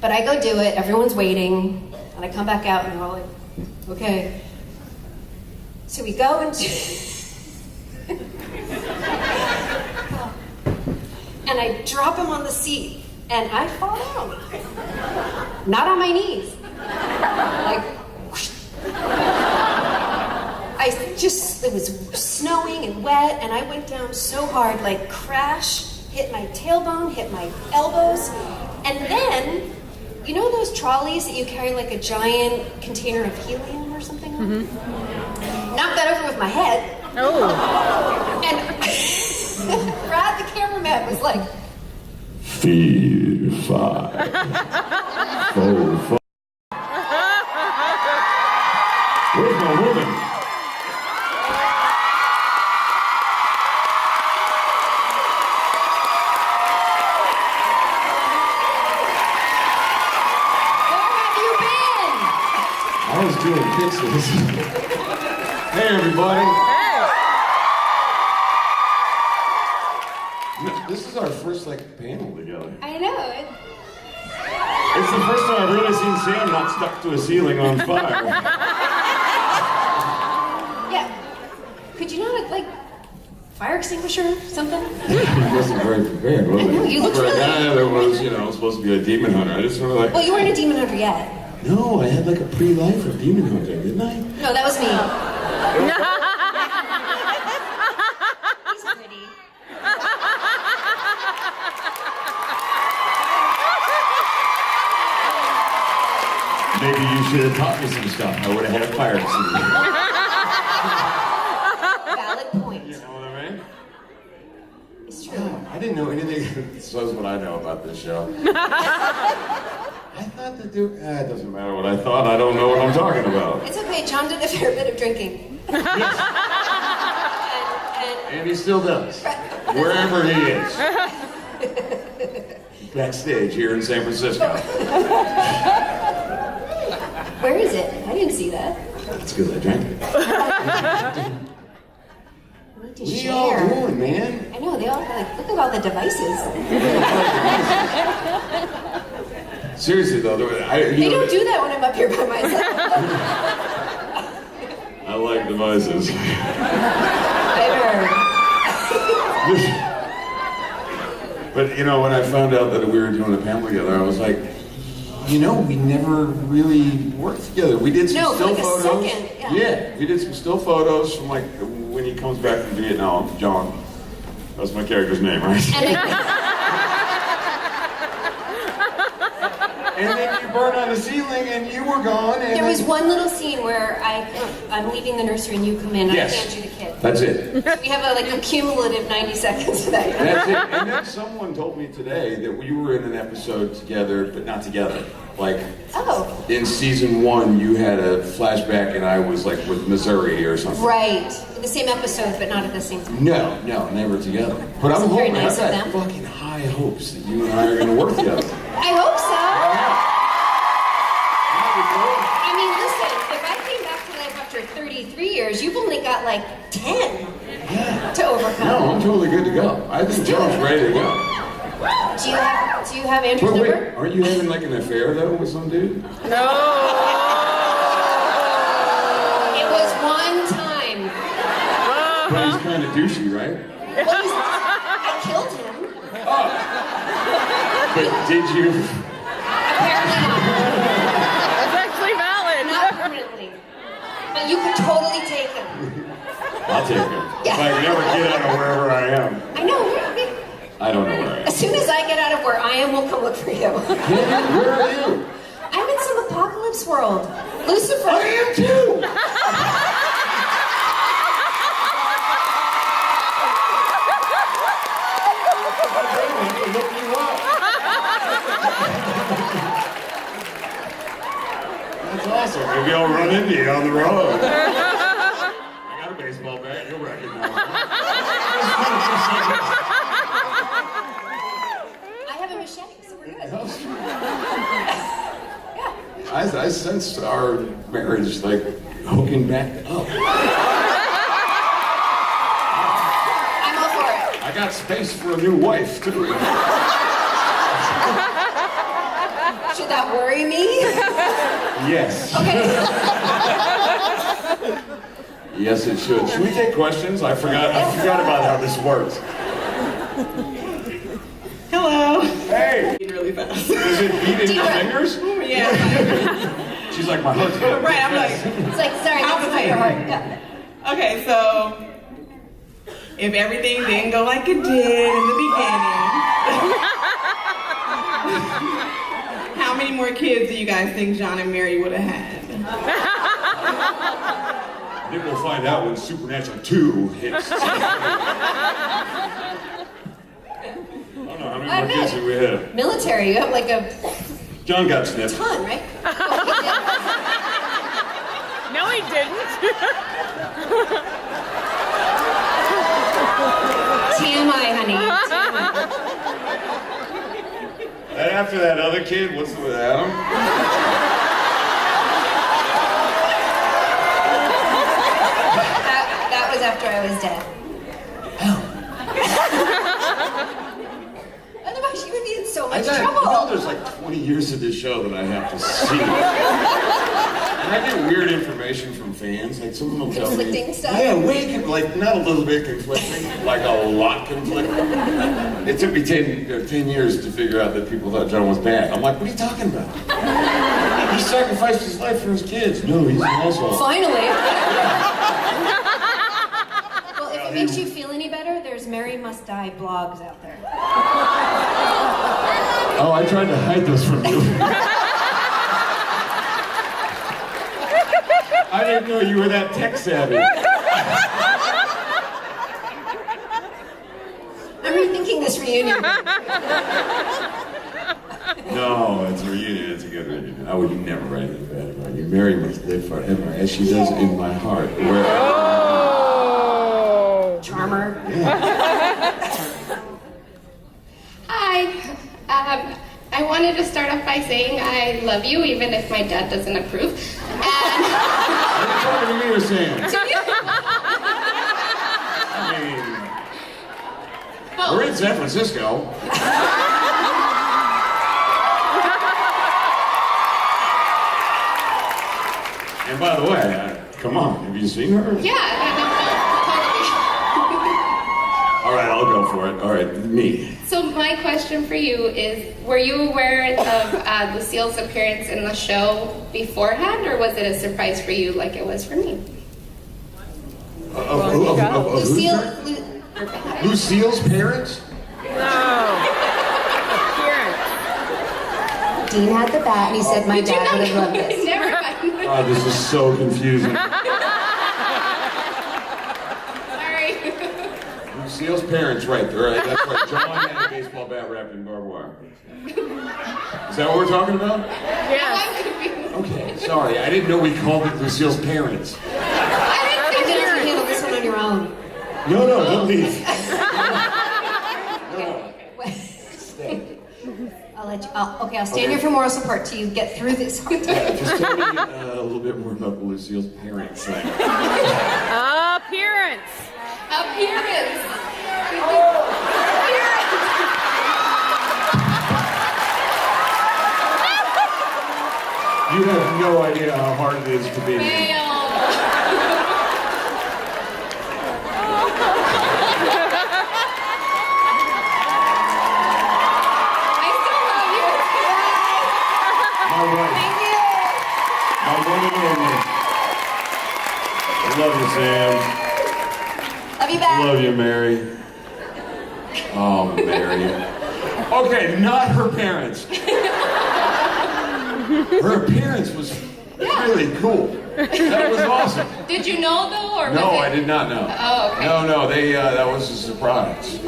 But I go do it, everyone's waiting, and I come back out and they're all like, okay. So we go and and I drop him on the seat, and I fall down. Not on my knees. Like, whoosh. It was snowing and wet, and I went down so hard, like crash, hit my tailbone, hit my elbows, and then, you know those trolleys that you carry like a giant container of helium or something on? Mm-hmm. Knocked that over with my head. Oh. And Brad, the cameraman, was like, 4, 5, 4, 5. Where's my woman? I was doing pixels. Hey, everybody. Hey. This is our first, panel together. I know. It's the first time I've really seen Sam not stuck to a ceiling on fire. Yeah. Could you not, fire extinguisher or something? He wasn't very prepared, was he? I know, you looked For really... a guy that was, supposed to be a demon hunter. I just sort of Well, you weren't a demon hunter yet. No, I had a pre-life of demon hunter, didn't I? No, that was me. He's pretty. Maybe you should have taught me some stuff. I would have had a fire extinguisher. Valid point. You know what I mean? It's true. I didn't know anything. This is what I know about this show. I thought that it doesn't matter what I thought. I don't know what I'm talking about. It's okay. John did a fair bit of drinking. Yes. And he still does. Wherever he is. Backstage here in San Francisco. Where is it? I didn't see that. It's because I drank it. We need to What are share. y'all doing, man? I know, they all look at all the devices. Seriously though, They don't do that when I'm up here by myself. I like devices. But when I found out that we were doing a panel together, I was like, we never really worked together. We did some still photos. Second, yeah, we did some still photos from when he comes back from Vietnam. John, that's my character's name, right? And then you burned on the ceiling and you were gone. And there was one little scene where I'm leaving the nursery and you come in and I hand you the kid. That's it. We have a cumulative 90 seconds of that. That's it. And then someone told me today that we were in an episode together, but not together. In season 1, you had a flashback and I was with Missouri or something. Right. The same episode, but not at the same time. No, never together. But I'm hoping I've got fucking high hopes that you and I are going to work together. I hope so. Yeah. I mean, listen, if I came back to life after 33 years, you've only got 10 to overcome. No, I'm totally good to go. I think John's ready to go. Do you have Andrew's number? Wait, aren't you having an affair though with some dude? No. It was one time. But he's kind of douchey, right? Well, I killed him. Oh. But did you? Apparently not. That's actually valid. Not permanently. But you could totally take him. I'll take him. Yeah. If I can ever get out of wherever I am. I know. I don't know where I am. As soon as I get out of where I am, we'll come look for you. Where are you? I'm in some apocalypse world. Lucifer. I am too! Look you up. That's awesome. Maybe I'll run into you on the road. I got a baseball bat. You'll recognize me. I have a machete, so we're good. Yeah. I sense our marriage hooking back up. I'm all for it. I got space for a new wife too. Should that worry me? Yes. Okay. Yes, it should. Should we take questions? I forgot about how this works. Hello. Hey! Really fast. Is it beat in your fingers? Yeah. She's like, my heart's beating. Right, I'm like, It's like, sorry, that's not your heart. Yeah. okay, so if everything didn't go like it did in the beginning, how many more kids do you guys think John and Mary would have had? I think we'll find out when Supernatural 2 hits. I don't know, how many more kids do we have? Military, you have like a John got snipped. ton, right? No, he didn't. TMI, honey. And after that other kid, what's with Adam? That was after I was dead. Otherwise, you would be in so much trouble. There's like 20 years of this show that I have to see. And I get weird information from fans. Like some of them tell me. Conflicting stuff? Yeah, like not a little bit conflicting, like a lot conflicting. It took me 10 years to figure out that people thought John was bad. I'm like, what are you talking about? He sacrificed his life for his kids. No, he's an asshole. Finally. Well, if it makes you feel any better, there's Mary Must Die blogs out there. Oh, I tried to hide those from you. I didn't know you were that tech savvy. I'm rethinking this reunion. No, it's a reunion. It's a good reunion. I would never write anything bad about you. Mary must live forever, as she does in my heart. Charmer. Hi. I wanted to start off by saying I love you, even if my dad doesn't approve. And What are you talking to me or Sam? I mean, we're in San Francisco. And by the way, come on, have you seen her? yeah, All right, I'll go for it. All right, me. so my question for you is, were you aware of Lucille's appearance in the show beforehand, or was it a surprise for you like it was for me? Lucille's parents? Dean had the bat and he said my dad would have loved this. Never mind. Oh, this is so confusing. Sorry. Lucille's parents, right? That's right. John had a baseball bat wrapped in barbed wire. Is that what we're talking about? Yes. I'm confused. Okay, sorry. I didn't know we called it Lucille's parents. I didn't You're think gonna have to handle this one on your own. No, don't leave. Stay. I'll let you. I'll stand here for moral support till you get through this hard time. Yeah, just tell me a little bit more about Lucille's parents thing. Appearance. Appearance. You have no idea how hard it is to be me. Fail. I still love you. My wife. Thank you. My one and only. I love you, Sam. Love you back. Love you, Mary. Oh, Mary. Okay, not her parents. Her appearance was really cool. That was awesome. Did you know though, or No, was it? I did not know. Oh, okay. No, they that was a surprise.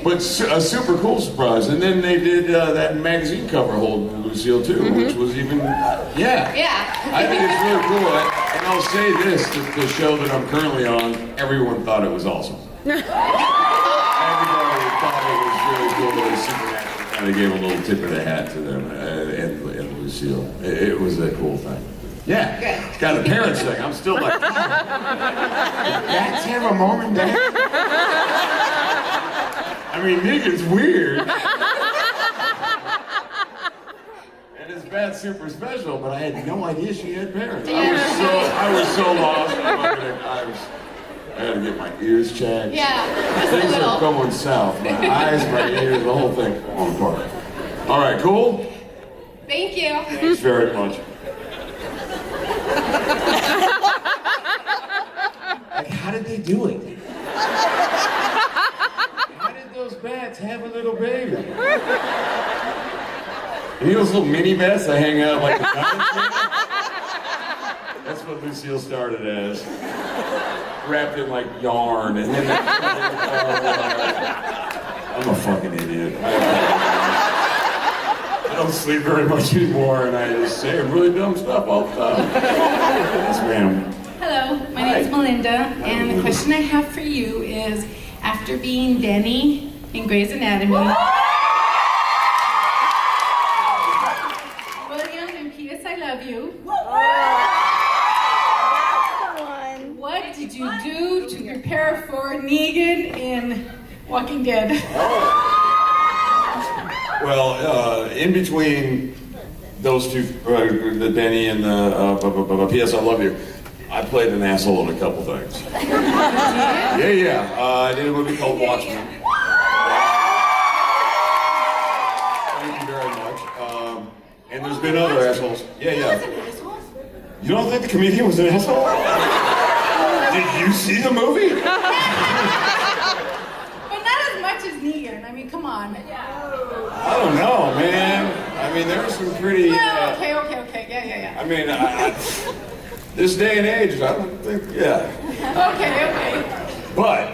But a super cool surprise. And then they did that magazine cover holding Lucille too, which was even yeah. Yeah. I think it's really cool. And I'll say this: the show that I'm currently on, everyone thought it was awesome. Everybody thought it was really cool. That Supernatural kind of gave a little tip of the hat to them and Lucille. It was a cool thing. Yeah, Good. it's got a parents thing. I'm still like, dads have a mom and dad? I mean, Negan's weird. Bat's super special, but I had no idea she had parents. I was so lost. I had to get my ears checked. Yeah. Things are going south. My eyes, my ears, the whole thing falling apart. All right, cool? Thank you. Thanks very much. Like, how did they do it? How did those bats have a little baby? And those little mini bats that hang out like the diamond? That's what Lucille started as. Wrapped in like yarn, and then I'm a fucking idiot. I don't sleep very much anymore, and I just say really dumb stuff all the time. Yes, ma'am. Hello, my name is Melinda, and the question I have for you is, after being Denny in Grey's Anatomy, William in P.S. I Love You, what did you do to prepare for Negan in Walking Dead? Well, in between those two, the Denny and the P.S. I Love You, I played an asshole in a couple things. Yeah. I did a movie called Watchmen. Thank you very much. And there's been other assholes. Yeah. You don't think the comedian was an asshole? Did you see the movie? But not as much as Negan. I mean, come on. I don't know, man. I mean, there was some pretty... Well, okay. Yeah. I mean, this day and age, I don't think, yeah. Okay. But,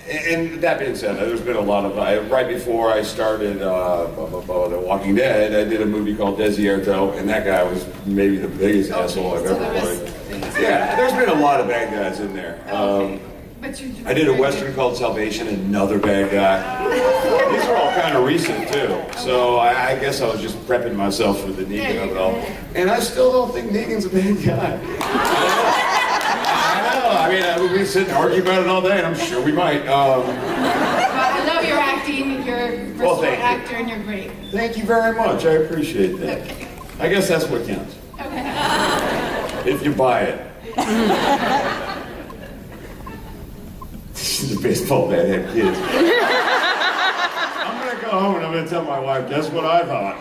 and that being said, there's been a lot of, right before I started The Walking Dead, I did a movie called Desierto, and that guy was maybe the biggest asshole I've ever played. Yeah, there's been a lot of bad guys in there. I did a Western called Salvation, another bad guy. These are all kind of recent, too. So I guess I was just prepping myself for the Negan of it all. And I still don't think Negan's a bad guy. I know. I mean, we can sit and argue about it all day, and I'm sure we might. Well, I love your acting. You're a versatile actor, and you're great. Thank you very much. I appreciate that. Okay. I guess that's what counts. Okay. If you buy it. The baseball bat had kids. I'm gonna go home and I'm gonna tell my wife, guess what I thought?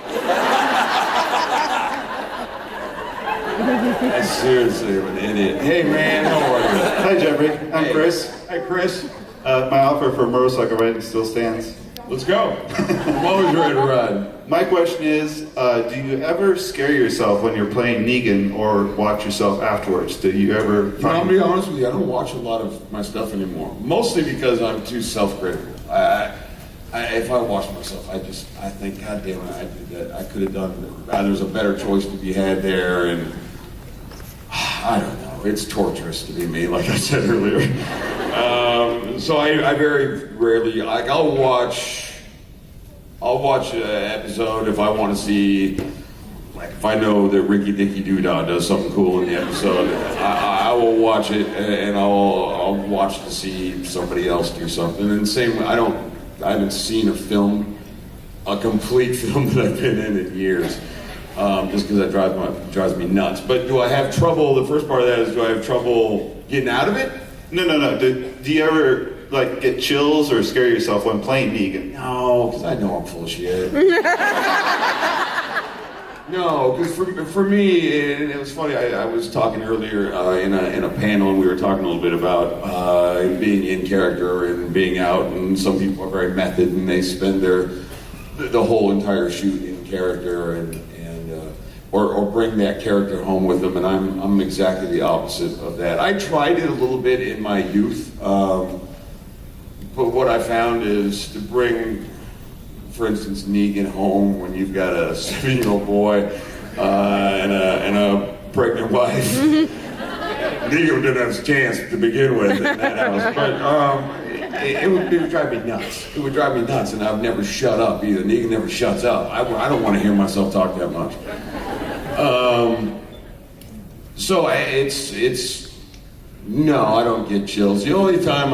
I seriously am an idiot. Hey man, how are you? Hi Jeffrey, I'm Chris. Hi Chris. My offer for motorcycle riding still stands. Let's go. I'm always ready to ride. My question is, do you ever scare yourself when you're playing Negan or watch yourself afterwards? Do you ever I'll be honest with you, I don't watch a lot of my stuff anymore. Mostly because I'm too self-critical. If I watch myself, I think, God damn it, I did that. I could have done it. There's a better choice to be had there, and I don't know. It's torturous to be me, like I said earlier. So I very rarely, like, I'll watch an episode if I want to see, like, if I know that Ricky Dicky Doodah does something cool in the episode, I will watch it, and I'll watch to see somebody else do something. And same, I haven't seen a complete film that I've been in years, just because that drives me nuts. But do I have trouble? The first part of that is, do I have trouble getting out of it? No. Do you ever get chills or scare yourself when playing Negan? No, because I know I'm full of shit. No, because for me, and it was funny. I was talking earlier in a panel, and we were talking a little bit about being in character and being out. And some people are very method, and they spend the whole entire shoot in character, or bring that character home with them. And I'm exactly the opposite of that. I tried it a little bit in my youth, but what I found is to bring, for instance, Negan home when you've got a 7-year-old boy and a pregnant wife. Negan didn't have a chance to begin with in that house, but it would drive me nuts. It would drive me nuts, and I've never shut up either. Negan never shuts up. I don't want to hear myself talk that much. So no, I don't get chills. The only time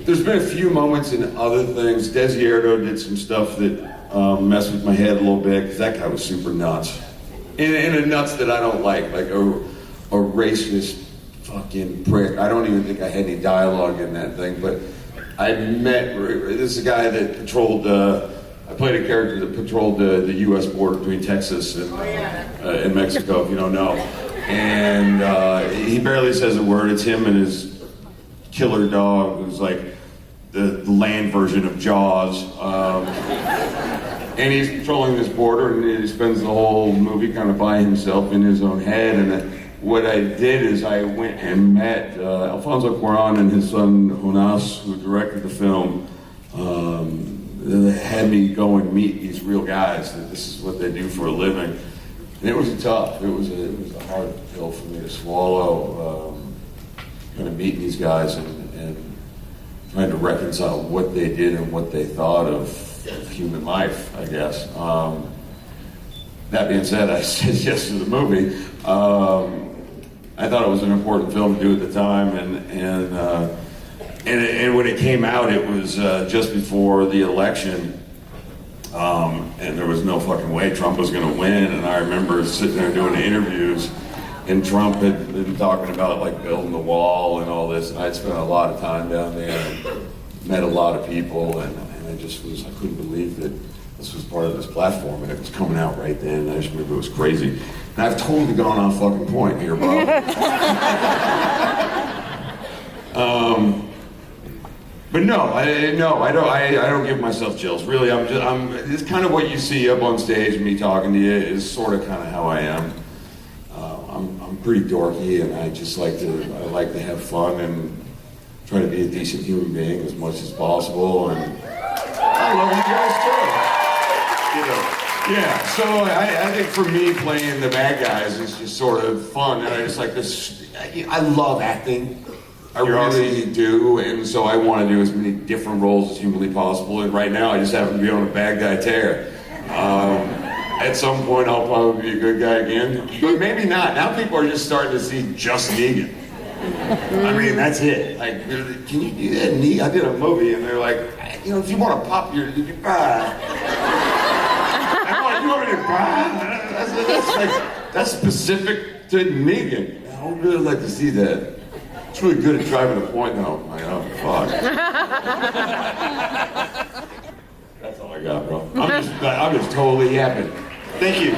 there's been a few moments in other things. Desierto did some stuff that mess with my head a little bit, because that guy was super nuts. In a nuts that I don't like a racist fucking prick. I don't even think I had any dialogue in that thing, but I met, this is a guy that patrolled, I played a character that patrolled the U.S. border between Texas and Mexico, if you don't know. And he barely says a word. It's him and his killer dog, who's like the land version of Jaws. And he's patrolling this border, and he spends the whole movie kind of by himself in his own head. And what I did is I went and met Alfonso Cuarón and his son Jonas, who directed the film. They had me go and meet these real guys, that this is what they do for a living. And it was tough. It was a hard pill for me to swallow, kind of meeting these guys and trying to reconcile what they did and what they thought of human life, I guess. That being said, I said yes to the movie. I thought it was an important film to do at the time, and when it came out, it was just before the election, and there was no fucking way Trump was going to win. And I remember sitting there doing the interviews, and Trump had been talking about like building the wall and all this, and I'd spent a lot of time down there and met a lot of people, and I couldn't believe that this was part of this platform, and it was coming out right then, and I just remember it was crazy. And I've totally gone on fucking point here, bro. But no, I don't give myself chills. Really, it's kind of what you see up on stage, me talking to you, is sort of kind of how I am. I'm pretty dorky, and I like to have fun and try to be a decent human being as much as possible, and I love you guys too. Yeah, so I think for me, playing the bad guys is just sort of fun, and I just like this. I love acting. I really do, and so I want to do as many different roles as humanly possible, and right now I just happen to be on a bad guy tear. At some point I'll probably be a good guy again, but maybe not. Now people are just starting to see just Negan. I mean, that's it. Like, can you do that? I did a movie, and they're like, if you want to pop your, you want me to that's specific to Negan. I would really like to see that. It's really good at driving a point now. Like, oh, fuck. That's all I got, bro. I'm just totally yapping. Thank you. I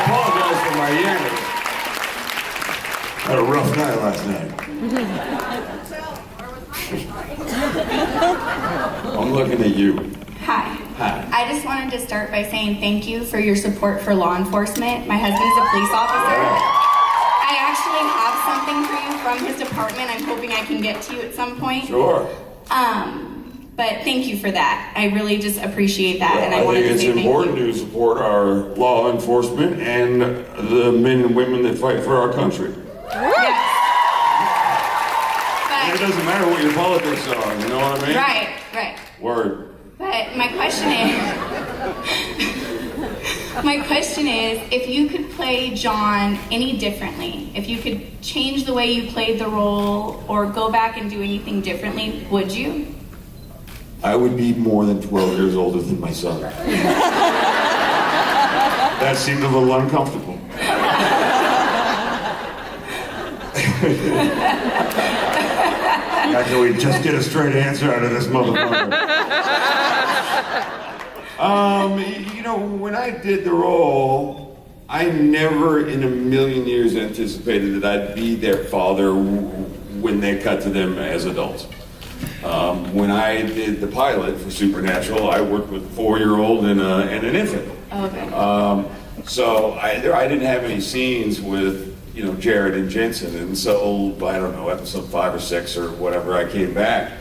apologize for my yamming. I had a rough night last night. I'm looking at you. Hi. Hi. I just wanted to start by saying thank you for your support for law enforcement. My husband's a police officer. I actually have something for you from his department. I'm hoping I can get to you at some point. Sure. But thank you for that. I really just appreciate that, and I wanted to say thank you. I think it's important to support our law enforcement and the men and women that fight for our country. Yes. And it doesn't matter what your politics are, you know what I mean? Right. Word. But my question is, if you could play John any differently, if you could change the way you played the role or go back and do anything differently, would you? I would be more than 12 years older than my son. That seemed a little uncomfortable. Can we just get a straight answer out of this motherfucker? When I did the role, I never in a million years anticipated that I'd be their father when they cut to them as adults. When I did the pilot for Supernatural, I worked with a 4-year-old and an infant. Okay. So I didn't have any scenes with Jared and Jensen, and so I don't know, episode 5 or 6 or whatever, I came back.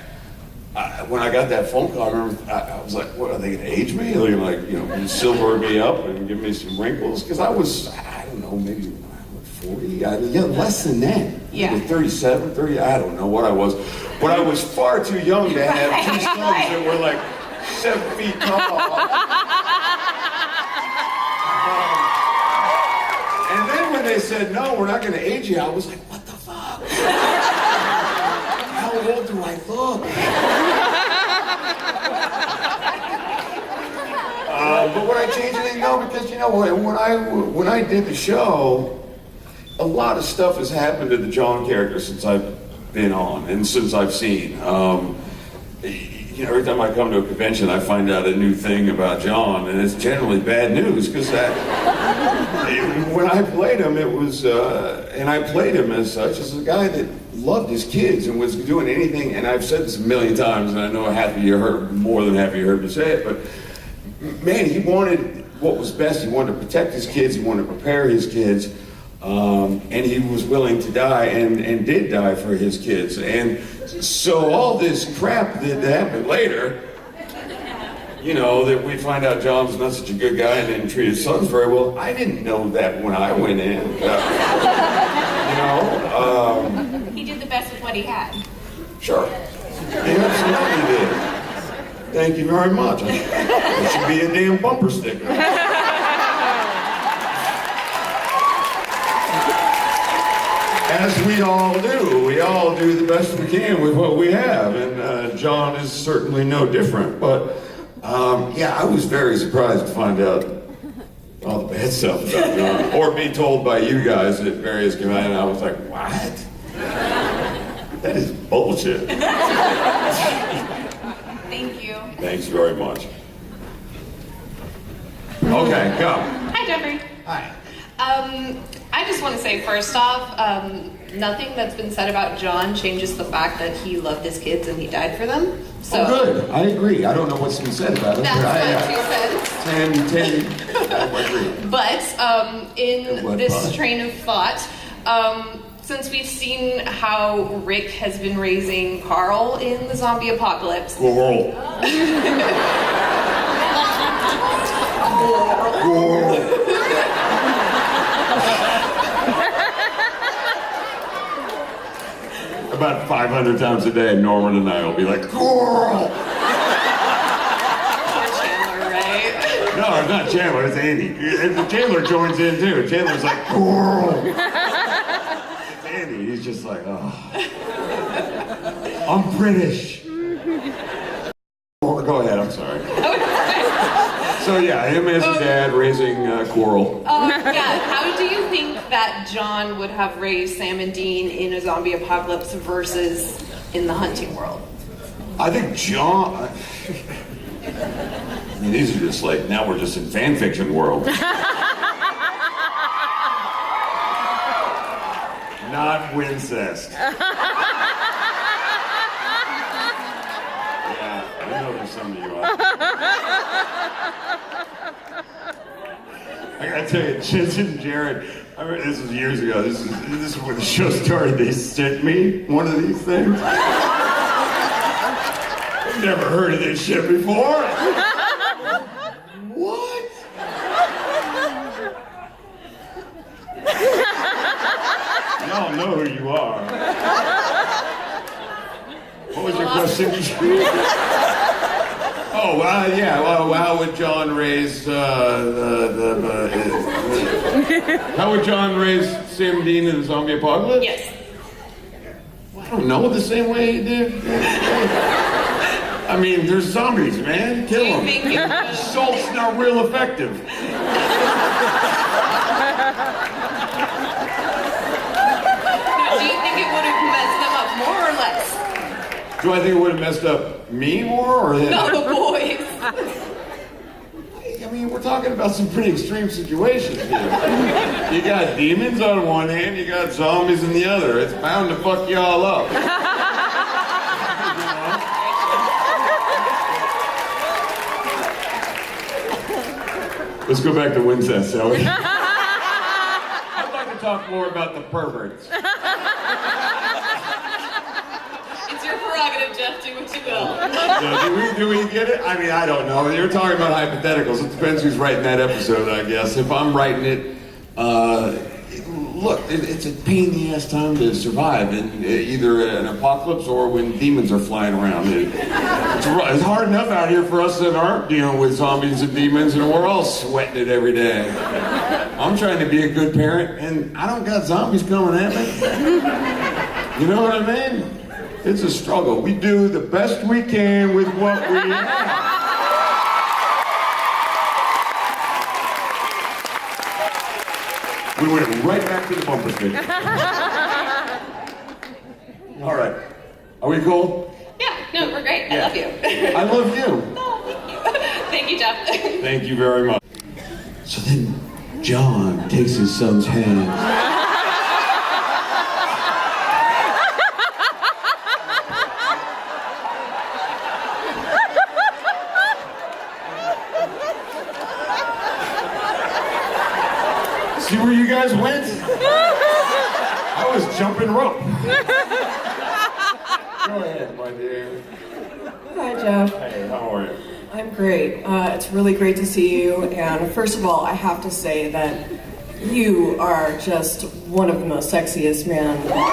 When I got that phone call, I remember I was like, "What are they going to age me? Are they going to silver me up and give me some wrinkles?" Because I was, I don't know, maybe 40, less than that. Yeah. 37, 30, I don't know what I was. But I was far too young to have two sons that were like 7 feet tall. And then when they said, "No, we're not going to age you," I was like, "What the fuck? How old do I look?" But would I change anything? No, because you know when I did the show, a lot of stuff has happened to the John character since I've been on and since I've seen. You know, every time I come to a convention, I find out a new thing about John, and it's generally bad news because when I played him, it was, and I played him as such as a guy that loved his kids and was doing anything. And I've said this a million times, and I know more than half of you heard me say it, but man, he wanted what was best. He wanted to protect his kids. He wanted to prepare his kids. And he was willing to die and did die for his kids. And so all this crap that happened later, you know, that we find out John's not such a good guy and didn't treat his sons very well, I didn't know that when I went in. He did the best with what he had. Sure. He absolutely did. Thank you very much. It should be a damn bumper sticker. As we all do the best we can with what we have, and John is certainly no different. But yeah, I was very surprised to find out all the bad stuff about John, or be told by you guys at various conventions. And I was like, what? That is bullshit. Thank you. Thanks very much. Okay, go. Hi, Jeffrey. Hi. I just want to say, first off, nothing that's been said about John changes the fact that he loved his kids and he died for them. So Good. I agree. I don't know what's been said about it. That's my 2 cents. 10, I agree. But in this train of thought, since we've seen how Rick has been raising Carl in the zombie apocalypse. Coral. About 500 times a day, Norman and I will be like, Coral! Chandler, right? No, it's not Chandler, it's Andy. And Chandler joins in too. Chandler's like, Coral! It's Andy, he's just like, oh. I'm British. Go ahead, I'm sorry. So yeah, him as a dad raising Coral. Yeah, how do you think that John would have raised Sam and Dean in a zombie apocalypse versus in the hunting world? I think John... I mean, these are just like, now we're just in fan fiction world. Not Wincest. Yeah, I know for some of you are. I gotta tell you, Jensen and Jared, I remember this was years ago. This is when the show started. They sent me one of these things. I've never heard of this shit before. What? Y'all know who you are. What was your question? Oh, yeah. Well, how would John raise how would John raise Sam and Dean in the zombie apocalypse? Yes. I don't know, the same way he did. I mean, there's zombies, man. Kill them. Salt's not real effective. Do you think it would have messed them up more or less? Do I think it would have messed up me more or him? No, the boys. I mean, we're talking about some pretty extreme situations here. You got demons on one hand, you got zombies in the other. It's bound to fuck you all up. Let's go back to Wincest, shall we? I'd like to talk more about the perverts. It's your prerogative, Jeff. Do what you will. Do we get it? I mean, I don't know. You're talking about hypotheticals. It depends who's writing that episode, I guess. If I'm writing it, look, it's a pain in the ass time to survive in either an apocalypse or when demons are flying around. It's hard enough out here for us that aren't dealing with zombies and demons, and we're all sweating it every day. I'm trying to be a good parent, and I don't got zombies coming at me. You know what I mean? It's a struggle. We do the best we can with what we have. We went right back to the bumper sticker. All right. Are we cool? Yeah, no, we're great. Yeah. I love you. I love you. Oh, thank you. Thank you, Jeff. Thank you very much. So then John takes his son's hand. See where you guys went? I was jumping rope. Go ahead, my dear. Hi, Jeff. Hey, how are you? I'm great. It's really great to see you. And first of all, I have to say that you are just one of the most sexiest men on the planet.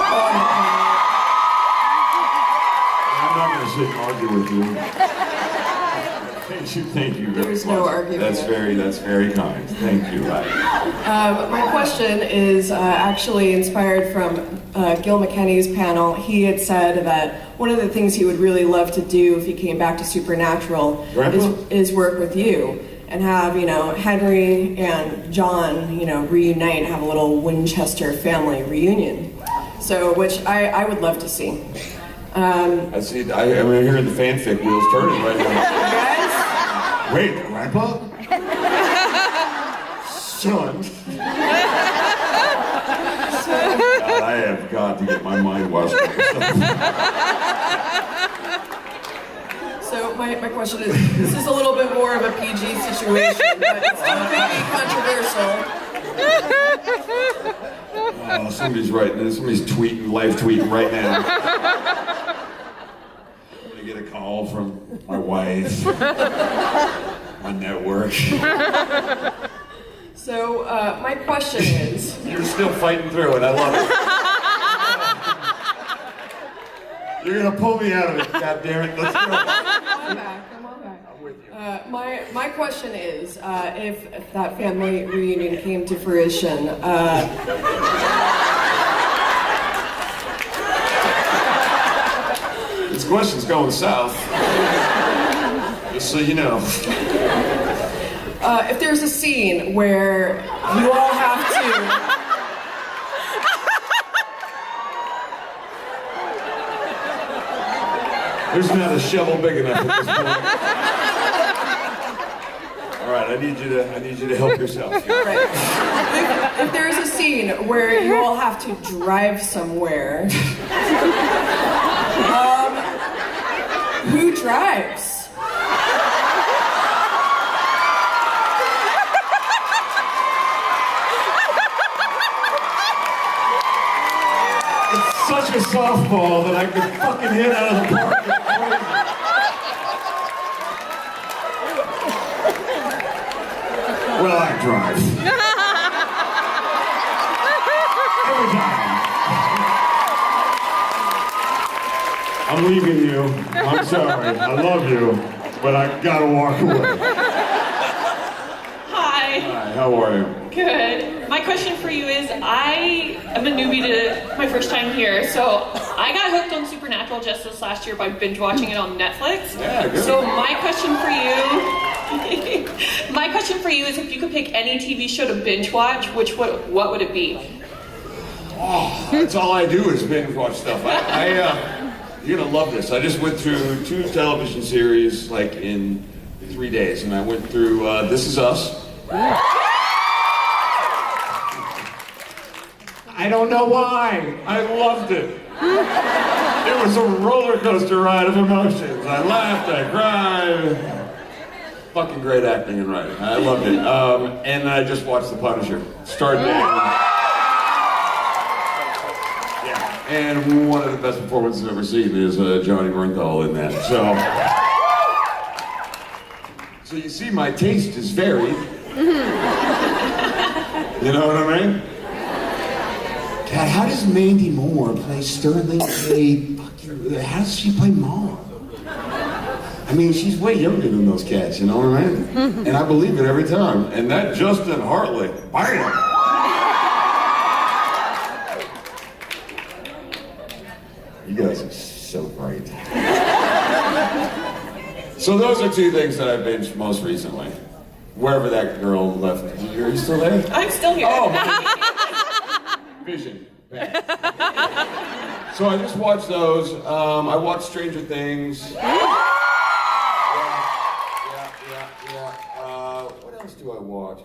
I'm not going to sit and argue with you. Thank you very much. There's no argument. That's very kind. Thank you. My question is actually inspired from Gil McKinney's panel. He had said that one of the things he would really love to do if he came back to Supernatural is work with you and have, Henry and John, reunite and have a little Winchester family reunion. So, which I would love to see. I see. I'm hearing the fanfic wheels turning right now. Guys? Wait, Grandpa? Son? God, I have got to get my mind washed up. So my question is, this is a little bit more of a PG situation, but it's still maybe controversial. Oh, somebody's tweeting, live tweeting right now. I'm gonna get a call from my wife, my network. So my question is... You're still fighting through it, I love it. You're gonna pull me out of it, goddammit, let's go. Come on back. I'm with you. My question is, if that family reunion came to fruition, This question's going south. Just so you know. if there's a scene where you all have to... There's not a shovel big enough at this point. All right, I need you to help yourself. Right. If there's a scene where you all have to drive somewhere, who drives? It's such a softball that I could fucking hit out of the park. Well, I drive. Every time. I'm leaving you. I'm sorry. I love you, but I gotta walk away. Hi. Hi, how are you? Good. My question for you is, I am a newbie to my first time here, so I got hooked on Supernatural just this last year by binge watching it on Netflix. Yeah, good. So my question for you is, if you could pick any TV show to binge watch, what would it be? Oh, that's all I do is binge watch stuff. You're gonna love this. I just went through 2 television series like in 3 days, and I went through This Is Us. I don't know why. I loved it. It was a roller coaster ride of emotions. I laughed, I cried. Fucking great acting and writing. I loved it. And I just watched The Punisher. Started there. And one of the best performances I've ever seen is Johnny Bernthal in that. So you see, my taste is varied. You know what I mean? God, how does Mandy Moore play Sterling K? How does she play Mom? I mean, she's way younger than those cats, you know what I mean? And I believe it every time. And that Justin Hartley, bam! You guys are so great. So those are 2 things that I binged most recently. Wherever that girl left. Are you still there? I'm still here. Oh, vision. Bad. So I just watched those. I watched Stranger Things. Yeah. What else do I watch?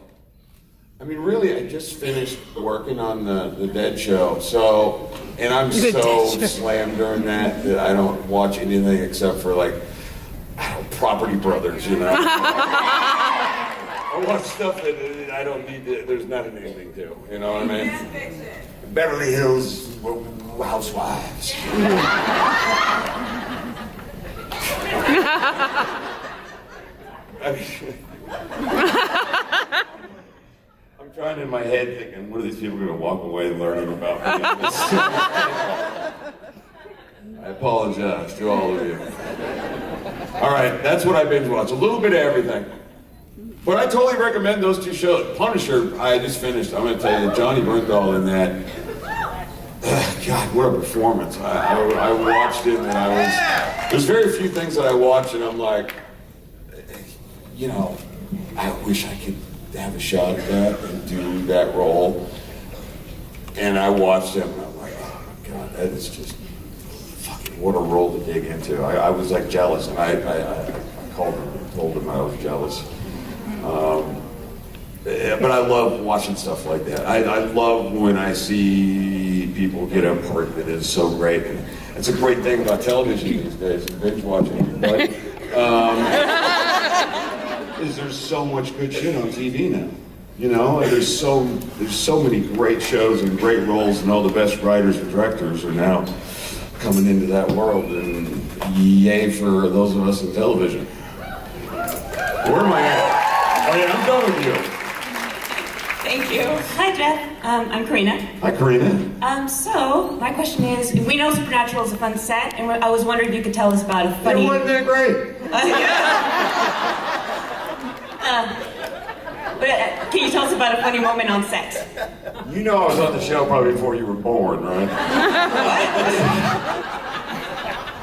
I mean, really, I just finished working on the Dead show. So, and I'm so slammed during that I don't watch anything except for like, I don't know, Property Brothers, you know. I watch stuff that I don't need to, there's not an ending to, you know what I mean? Beverly Hills Housewives. I mean, I'm trying in my head thinking, what are these people going to walk away learning about me? I apologize to all of you. All right, that's what I binge watch. A little bit of everything. But I totally recommend those two shows. Punisher, I just finished. I'm going to tell you, Johnny Bernthal in that. God, what a performance. I watched it and there's very few things that I watch and I'm like, you know, I wish I could have a shot at that and do that role. And I watched him and I'm like, oh my God, that is just fucking what a role to dig into. I was like jealous and I called him and told him I was jealous. But I love watching stuff like that. I love when I see people get a part that is so great. And it's a great thing about television these days, and binge watching. But, is there's so much good shit on TV now. You know, and there's so many great shows and great roles, and all the best writers and directors are now coming into that world. And yay for those of us in television. Where am I at? Oh yeah, I'm done with you. Thank you. Hi, Jeff. I'm Karina. Hi, Karina. So, my question is, we know Supernatural is a fun set, and I was wondering if you could tell us about a funny... It wasn't that great. Can you tell us about a funny moment on set? You know I was on the show probably before you were born, right?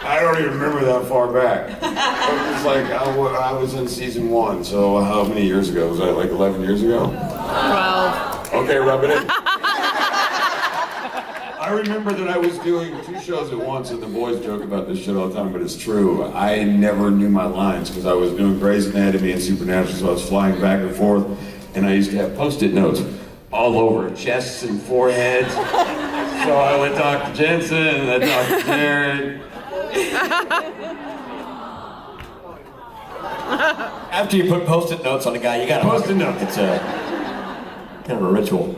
I don't even remember that far back. It was like, I was in season 1, so how many years ago? Was that like 11 years ago? 12. Okay, rub it in. I remember that I was doing 2 shows at once, and the boys joke about this shit all the time, but it's true. I never knew my lines because I was doing Grey's Anatomy and Supernatural, so I was flying back and forth, and I used to have Post-it notes all over chests and foreheads. So I would talk to Jensen, and I'd talk to Jared. After you put Post-it notes on a guy, you gotta Post-it notes. It's kind of a ritual.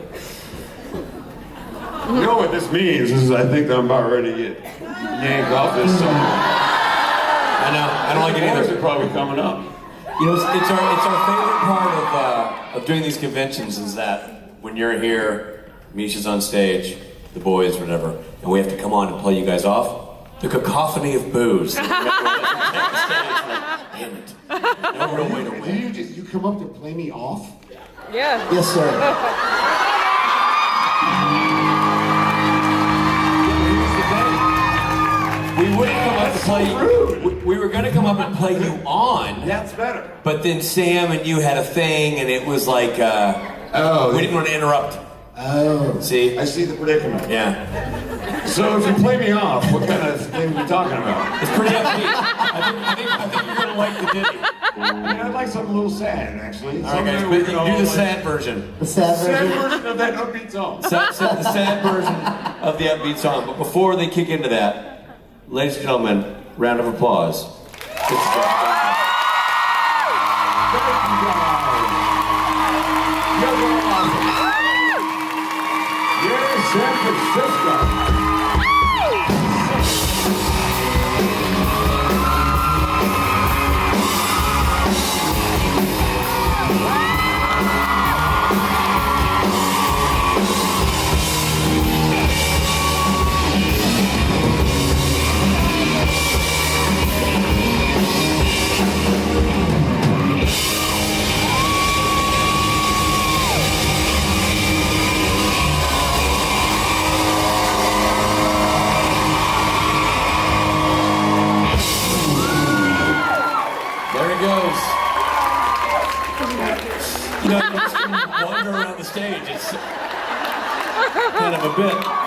You know what this means is I think that I'm about ready to get yanked off this song. I know. I don't like it either. They're probably coming up. You know, it's our favorite part of doing these conventions is that when you're here, Misha's on stage, the boys, whatever, and we have to come on and play you guys off. The cacophony of boos. Damn it. No real way to win. Did you come up to play me off? Yeah. Yes, sir. We wouldn't come up to play you. We were going to come up and play you on. That's better. But then Sam and you had a thing, and it was like, we didn't want to interrupt. Oh. See? I see the predicament. Yeah. So if you play me off, what kind of thing are we talking about? It's pretty upbeat. I think you're going to like the ditty. I mean, I'd like something a little sad, actually. All right, guys, but you do the sad version. The sad version of that upbeat song. The sad version of the upbeat song. But before they kick into that, ladies and gentlemen, round of applause. Thank you guys. You're San Francisco. You know, you just wander around the stage. It's kind of a bit.